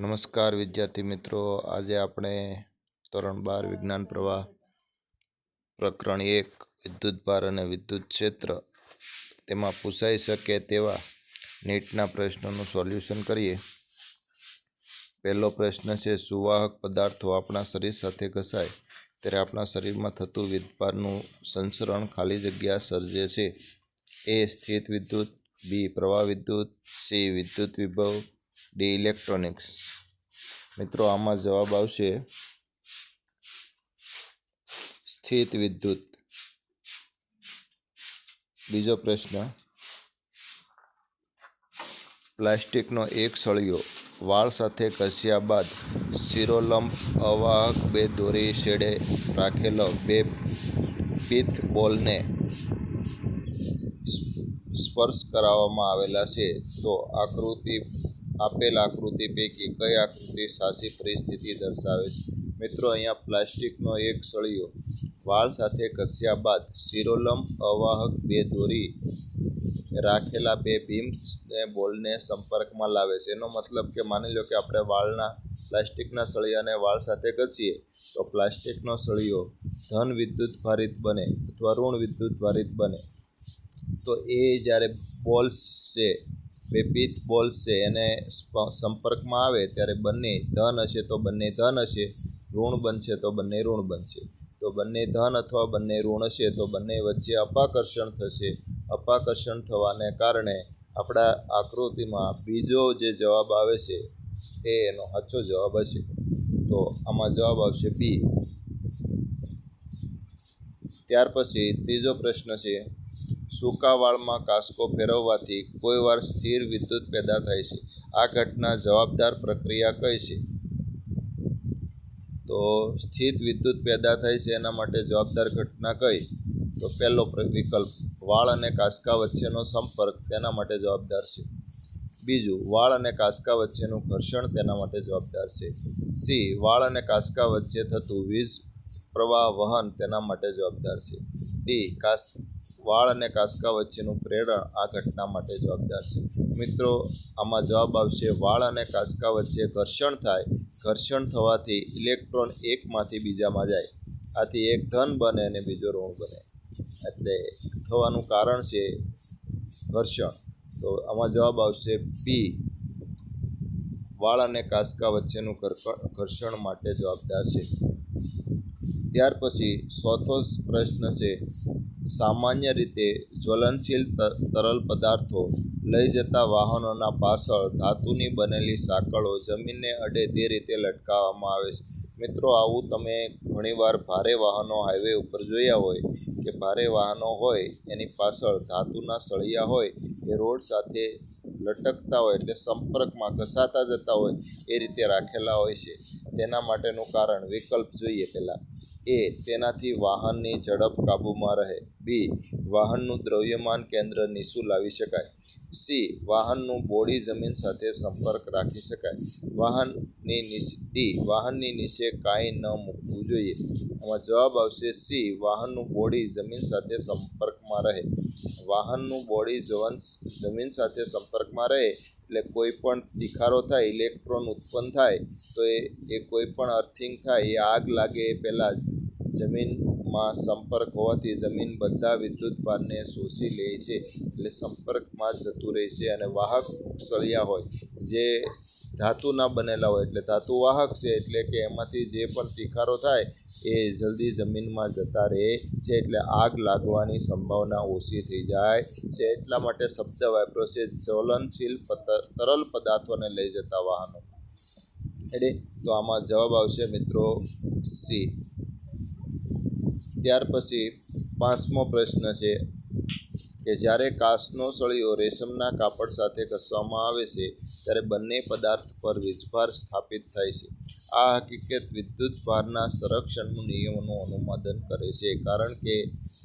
નમસ્કાર વિદ્યાર્થી મિત્રો, આજે આપણે ધોરણ 12 વિજ્ઞાન પ્રવાહ પ્રકરણ 1 વિદ્યુત ભાર અને વિદ્યુત ક્ષેત્ર તેમાં પૂછાઈ શકે તેવા નીટના પ્રશ્નોનું સોલ્યુશન કરીએ. પહેલો પ્રશ્ન છે, સુવાહક પદાર્થો આપણા શરીર સાથે ઘસાય ત્યારે આપણા શરીરમાં થતું વિદ્યુતભારનું સંચરણ ખાલી જગ્યા સર્જે છે. એ સ્થિત વિદ્યુત, બી પ્રવાહ વિદ્યુત, સી વિદ્યુત વિભવ, ડી ઇલેક્ટ્રોનિક્સ. મિત્રો આમાં જવાબ આવશે સ્થિત વિદ્યુત. બીજો પ્રશ્ન, પ્લાસ્ટિકનો એક સળિયો વાળ સાથે ઘસ્યા બાદ શિરોલંબ અવાહક બે દોરી છેડે રાખેલો બે પિત્ત બોલને સ્પર્શ કરાવવામાં આવેલા છે તો આપેલ આકૃતિ પૈકી કઈ આકૃતિ સાચી પરિસ્થિતિ દર્શાવે છે? મિત્રો અહીંયા પ્લાસ્ટિકનો એક સળિયો વાળ સાથે ઘસ્યા બાદ શિરોલંબ અવાહક બે દોરી રાખેલા બે ભીમને બોલને સંપર્કમાં લાવે છે. એનો મતલબ કે માની લો કે આપણે પ્લાસ્ટિકના સળિયાને વાળ સાથે ઘસીએ તો પ્લાસ્ટિકનો સળિયો ધન વિદ્યુત ભારિત બને અથવા ઋણ વિદ્યુત ભારિત બને. તો એ જ્યારે બોલ્સ છે, બે પિત્ત બોલ્સ છે, એને સંપર્કમાં આવે ત્યારે બંને ધન હશે તો બંને ધન હશે, ઋણ બનશે તો બંને ઋણ બનશે. તો બંને ધન અથવા બંને ઋણ હશે તો બંને વચ્ચે અપાકર્ષણ થશે. અપાકર્ષણ થવાને કારણે આપણા આકૃતિમાં બીજો જે જવાબ આવે છે એ એનો સાચો જવાબ હશે. તો આમાં જવાબ આવશે બી. ત્યાર પછી ત્રીજો પ્રશ્ન છે, સૂકા વાળમાં કાંસકો ફેરવવાથી કોઈ વાર સ્થિર વિદ્યુત પેદા થાય છે. આ ઘટના જવાબદાર પ્રક્રિયા કઈ છે? તો સ્થિત વિદ્યુત પેદા થાય છે એના માટે જવાબદાર ઘટના કઈ? તો પહેલો વિકલ્પ વાળ અને કાંસકા વચ્ચેનો સંપર્ક તેના માટે જવાબદાર છે. બીજું, વાળ અને કાંસકા વચ્ચેનું ઘર્ષણ તેના માટે જવાબદાર છે. સી વાળ અને કાંસકા વચ્ચે થતું વીજ પ્રવાહ વહન તેના માટે જવાબદાર છે. ડી વાળ અને કાંસકા વચ્ચેનું પ્રેરણ આ ઘટના માટે જવાબદાર છે. મિત્રો આમાં જવાબ આવશે વાળ અને કાંસકા વચ્ચે ઘર્ષણ થાય. ઘર્ષણ થવાથી ઇલેક્ટ્રોન એકમાંથી બીજામાં જાય. આથી એક ધન બને અને બીજો ઋણ બને, એટલે થવાનું કારણ છે ઘર્ષણ. તો આમાં જવાબ આવશે બી, વાળ અને કાંસકા વચ્ચેનું ઘર્ષણ માટે જવાબદાર છે. ત્યાર પછી ચોથો પ્રશ્ન છે, સામાન્ય રીતે જ્વલનશીલ તરલ પદાર્થો લઈ જતા વાહનોના પાછળ ધાતુની બનેલી સાંકળો જમીનને અડે તે રીતે લટકાવવામાં આવે છે. મિત્રો આવું તમે ઘણીવાર ભારે વાહનો હાઈવે ઉપર જોયા હોય કે ભારે વાહનો હોય એની પાછળ ધાતુના સળિયા હોય એ રોડ સાથે લટકતા હોય, એટલે સંપર્કમાં ઘસાતા જતા હોય એ રીતે રાખેલા હોય છે. તેના માટેનું કારણ વિકલ્પ જોઈએ પહેલાં. એ તેનાથી વાહનની ઝડપ કાબૂમાં રહે. બી વાહનનું દ્રવ્યમાન કેન્દ્ર નીચું લાવી શકાય. સી વાહનનું બોડી જમીન સાથે સંપર્ક રાખી શકાય. ડી વાહનની નીચે કાંઈ ન મૂકવું જોઈએ. આમાં જવાબ આવશે સી વાહનનું બોડી જમીન સાથે સંપર્કમાં રહે. વાહનનું બોડી જમીન સાથે સંપર્કમાં રહે એટલે કોઈ પણ તિખારો થાય, ઇલેક્ટ્રોન ઉત્પન્ન થાય તો એ કોઈ પણ અર્થિંગ થાય, એ આગ લાગે એ પહેલાં જ જમીનમાં સંપર્ક હોવાથી જમીન બધા વિદ્યુત ભારને શોષી લે છે, એટલે સંપર્કમાં જ જતું રહે છે. અને વાહક સળિયા હોય જે ધાતુના બનેલા હોય, એટલે ધાતુ વાહક છે, એટલે કે એમાંથી જે પણ તિખારો થાય એ જલ્દી જમીનમાં જતા રહે છે, એટલે આગ લાગવાની સંભાવના ઓછી થઈ જાય છે. એટલા માટે શબ્દ વાપર્યો છે જ્વલનશીલ તરલ પદાર્થોને લઈ જતા વાહનો. તો આમાં જવાબ આવશે મિત્રો સી. ત્યાર પછી પાંચમો પ્રશ્ન છે કે જ્યારે કાચનો સળિયો રેશમના કાપડ સાથે ઘસવામાં આવે છે ત્યારે બંને પદાર્થ પર વીજભાર સ્થાપિત થાય છે. આ હકીકત વિદ્યુત ભારના સંરક્ષણનું નિયમોનું અનુમોદન કરે છે, કારણ કે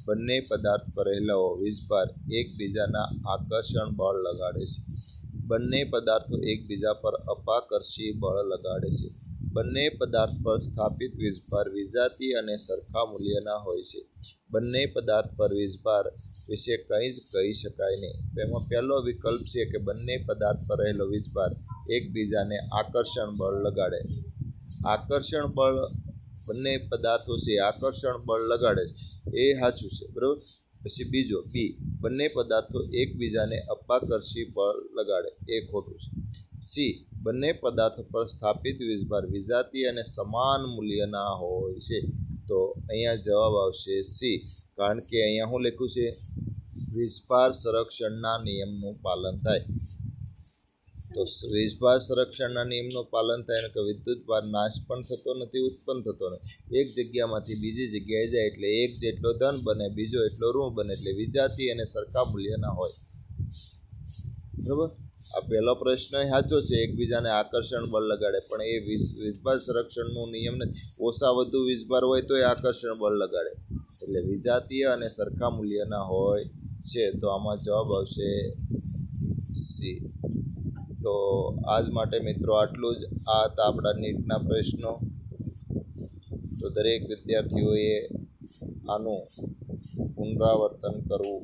બંને પદાર્થ પર રહેલો વીજભાર એકબીજાના આકર્ષણ બળ લગાડે છે. બંને પદાર્થો એકબીજા પર અપાકર્ષી બળ લગાડે છે. બંને પદાર્થ પર સ્થાપિત વીજભાર વિજાતીય અને સરખા મૂલ્યના હોય છે. બંને પદાર્થ પર વીજભાર વિશે કંઈ જ કહી શકાય નહીં. તો એમાં પહેલો વિકલ્પ છે કે બંને પદાર્થ પર રહેલો વીજભાર એકબીજાને આકર્ષણ બળ લગાડે. આકર્ષણ બળ બંને પદાર્થો છે આકર્ષણ બળ લગાડે છે એ સાચું છે, બરાબર. પછી બીજો બી, બંને પદાર્થો એકબીજાને અપાકર્ષી બળ લગાડે, એ ખોટું છે. સી, બંને પદાર્થો પર સ્થાપિત વીજભાર વિજાતીય અને સમાન મૂલ્યના હોય છે. તો અહીંયા જવાબ આવશે સી, કારણ કે અહીંયા શું લખ્યું છે? વીજભાર સંરક્ષણના નિયમનું પાલન થાય. તો વીજભાર સંરક્ષણના નિયમનું પાલન થાય એટલે કે વિદ્યુત ભાર નાશ પણ થતો નથી, ઉત્પન્ન થતો નથી. એક જગ્યામાંથી બીજી જગ્યાએ જાય એટલે એક જેટલો ધન બને, બીજો એટલો ઋણ બને, એટલે વિજાતીય અને સરખા મૂલ્યના હોય. બરાબર. આ પહેલો પ્રશ્ન સાચો છે, એકબીજાને આકર્ષણ બળ લગાડે, પણ એ વીજભાર સંરક્ષણનો નિયમ નથી. ઓછા વધુ વીજભાર હોય તો એ આકર્ષણ બળ લગાડે, એટલે વિજાતીય અને સરખા મૂલ્યના હોય છે. તો આમાં જવાબ આવશે સી. તો આજ માટે મિત્રો આટલું જ. આ હતા આપણા નીટના પ્રશ્નો. તો દરેક વિદ્યાર્થીઓએ આનું પુનરાવર્તન કરવું.